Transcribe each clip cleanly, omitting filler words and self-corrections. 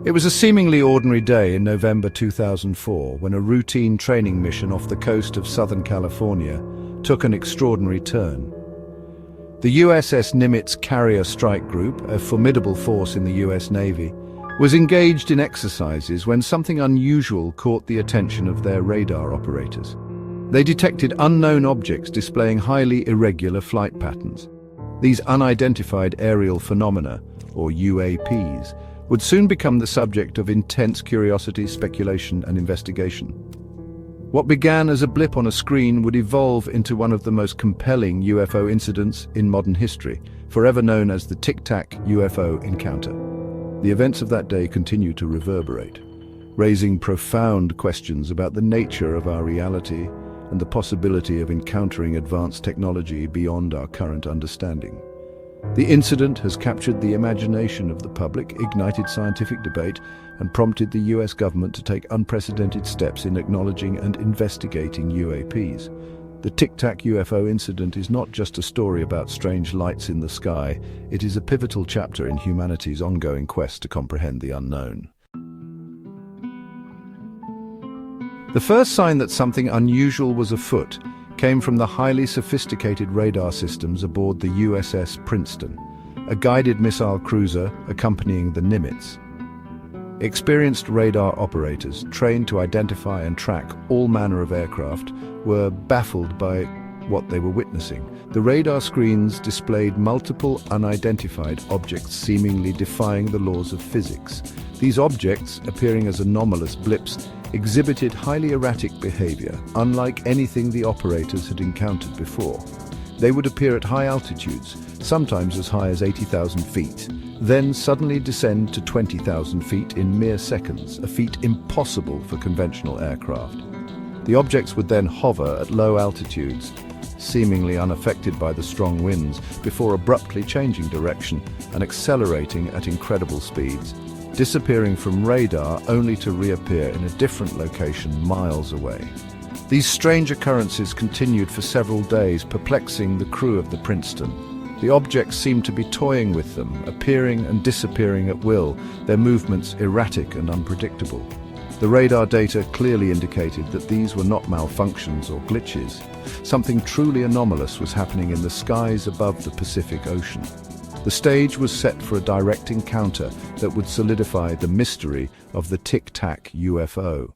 It was a seemingly ordinary day in November 2004 when a routine training mission off the coast of Southern California took an extraordinary turn. The USS Nimitz Carrier Strike Group, a formidable force in the US Navy, was engaged in exercises when something unusual caught the attention of their radar operators. They detected unknown objects displaying highly irregular flight patterns. These unidentified aerial phenomena, or UAPs, would soon become the subject of intense curiosity, speculation, and investigation. What began as a blip on a screen would evolve into one of the most compelling UFO incidents in modern history, forever known as the Tic Tac UFO encounter. The events of that day continue to reverberate, raising profound questions about the nature of our reality and the possibility of encountering advanced technology beyond our current understanding. The incident has captured the imagination of the public, ignited scientific debate, and prompted the US government to take unprecedented steps in acknowledging and investigating UAPs. The Tic Tac UFO incident is not just a story about strange lights in the sky, it is a pivotal chapter in humanity's ongoing quest to comprehend the unknown. The first sign that something unusual was afoot came from the highly sophisticated radar systems aboard the USS Princeton, a guided missile cruiser accompanying the Nimitz. Experienced radar operators, trained to identify and track all manner of aircraft, were baffled by what they were witnessing. The radar screens displayed multiple unidentified objects seemingly defying the laws of physics. These objects, appearing as anomalous blips, exhibited highly erratic behavior, unlike anything the operators had encountered before. They would appear at high altitudes, sometimes as high as 80,000 feet, then suddenly descend to 20,000 feet in mere seconds, a feat impossible for conventional aircraft. The objects would then hover at low altitudes, seemingly unaffected by the strong winds, before abruptly changing direction and accelerating at incredible speeds, disappearing from radar only to reappear in a different location miles away. These strange occurrences continued for several days, perplexing the crew of the Princeton. The objects seemed to be toying with them, appearing and disappearing at will, their movements erratic and unpredictable. The radar data clearly indicated that these were not malfunctions or glitches. Something truly anomalous was happening in the skies above the Pacific Ocean. The stage was set for a direct encounter that would solidify the mystery of the Tic Tac UFO.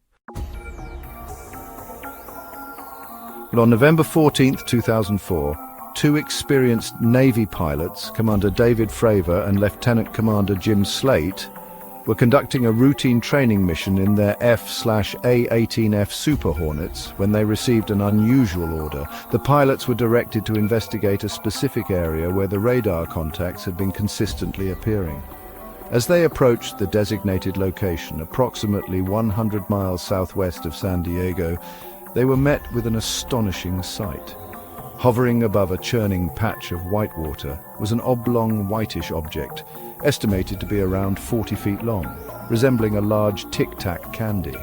But on November 14, 2004, two experienced Navy pilots, Commander David Fravor and Lieutenant Commander Jim Slate, were conducting a routine training mission in their F/A-18F Super Hornets when they received an unusual order. The pilots were directed to investigate a specific area where the radar contacts had been consistently appearing. As they approached the designated location, approximately 100 miles southwest of San Diego, they were met with an astonishing sight. Hovering above a churning patch of whitewater was an oblong whitish object, estimated to be around 40 feet long, resembling a large tic-tac candy.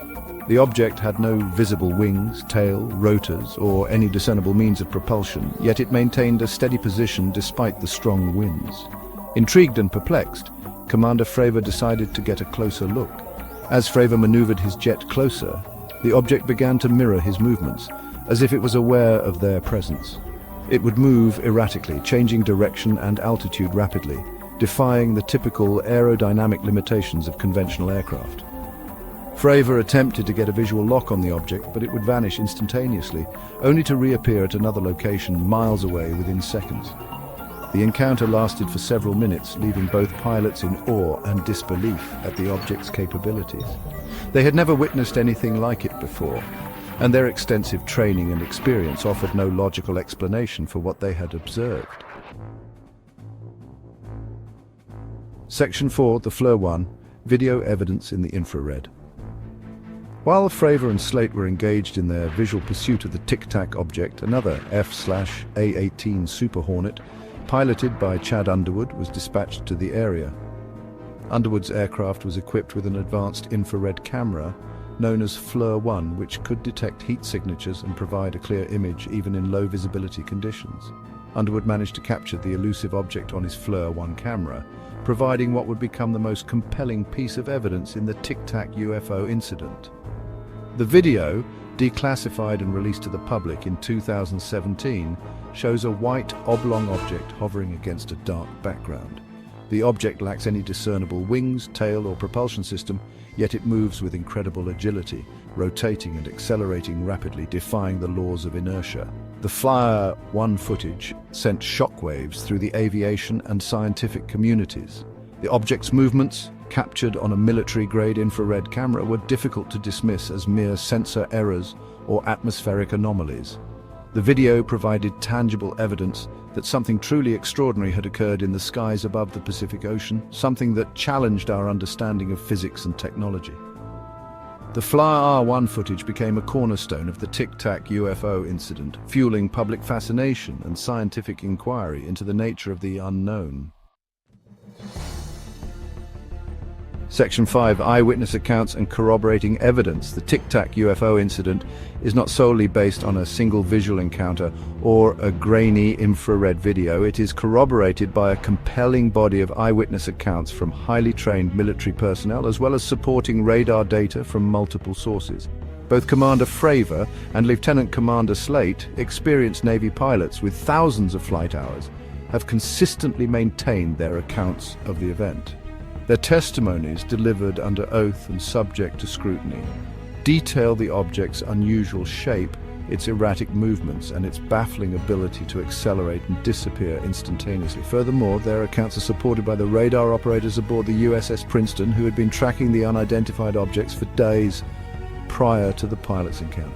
The object had no visible wings, tail, rotors, or any discernible means of propulsion, yet it maintained a steady position despite the strong winds. Intrigued and perplexed, Commander Fravor decided to get a closer look. As Fravor maneuvered his jet closer, the object began to mirror his movements, as if it was aware of their presence. It would move erratically, changing direction and altitude rapidly, defying the typical aerodynamic limitations of conventional aircraft. Fravor attempted to get a visual lock on the object, but it would vanish instantaneously, only to reappear at another location miles away within seconds. The encounter lasted for several minutes, leaving both pilots in awe and disbelief at the object's capabilities. They had never witnessed anything like it before, and their extensive training and experience offered no logical explanation for what they had observed. Section 4, the FLIR 1, Video Evidence in the Infrared. While Fravor and Slate were engaged in their visual pursuit of the Tic Tac object, another F/A-18 Super Hornet, piloted by Chad Underwood, was dispatched to the area. Underwood's aircraft was equipped with an advanced infrared camera known as FLIR 1, which could detect heat signatures and provide a clear image even in low visibility conditions. Underwood managed to capture the elusive object on his FLIR 1 camera, providing what would become the most compelling piece of evidence in the Tic Tac UFO incident. The video, declassified and released to the public in 2017, shows a white oblong object hovering against a dark background. The object lacks any discernible wings, tail, or propulsion system, yet it moves with incredible agility, rotating and accelerating rapidly, defying the laws of inertia. The FLIR 1 footage sent shockwaves through the aviation and scientific communities. The object's movements, captured on a military-grade infrared camera, were difficult to dismiss as mere sensor errors or atmospheric anomalies. The video provided tangible evidence that something truly extraordinary had occurred in the skies above the Pacific Ocean, something that challenged our understanding of physics and technology. The FLIR 1 footage became a cornerstone of the Tic Tac UFO incident, fueling public fascination and scientific inquiry into the nature of the unknown. Section 5. Eyewitness accounts and corroborating evidence. The Tic Tac UFO incident is not solely based on a single visual encounter or a grainy infrared video. It is corroborated by a compelling body of eyewitness accounts from highly trained military personnel, as well as supporting radar data from multiple sources. Both Commander Fravor and Lieutenant Commander Slate, experienced Navy pilots with thousands of flight hours, have consistently maintained their accounts of the event. Their testimonies, delivered under oath and subject to scrutiny, detail the object's unusual shape, its erratic movements, and its baffling ability to accelerate and disappear instantaneously. Furthermore, their accounts are supported by the radar operators aboard the USS Princeton, who had been tracking the unidentified objects for days prior to the pilot's encounter.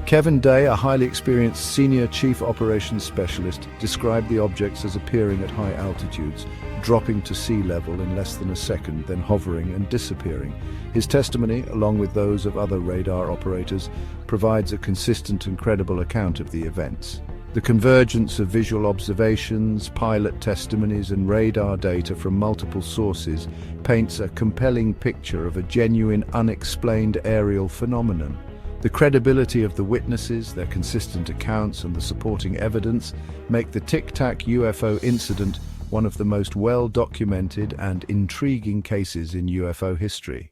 Kevin Day, a highly experienced senior chief operations specialist, described the objects as appearing at high altitudes, dropping to sea level in less than a second, then hovering and disappearing. His testimony, along with those of other radar operators, provides a consistent and credible account of the events. The convergence of visual observations, pilot testimonies, and radar data from multiple sources paints a compelling picture of a genuine, unexplained aerial phenomenon. The credibility of the witnesses, their consistent accounts, and the supporting evidence make the Tic Tac UFO incident one of the most well-documented and intriguing cases in UFO history.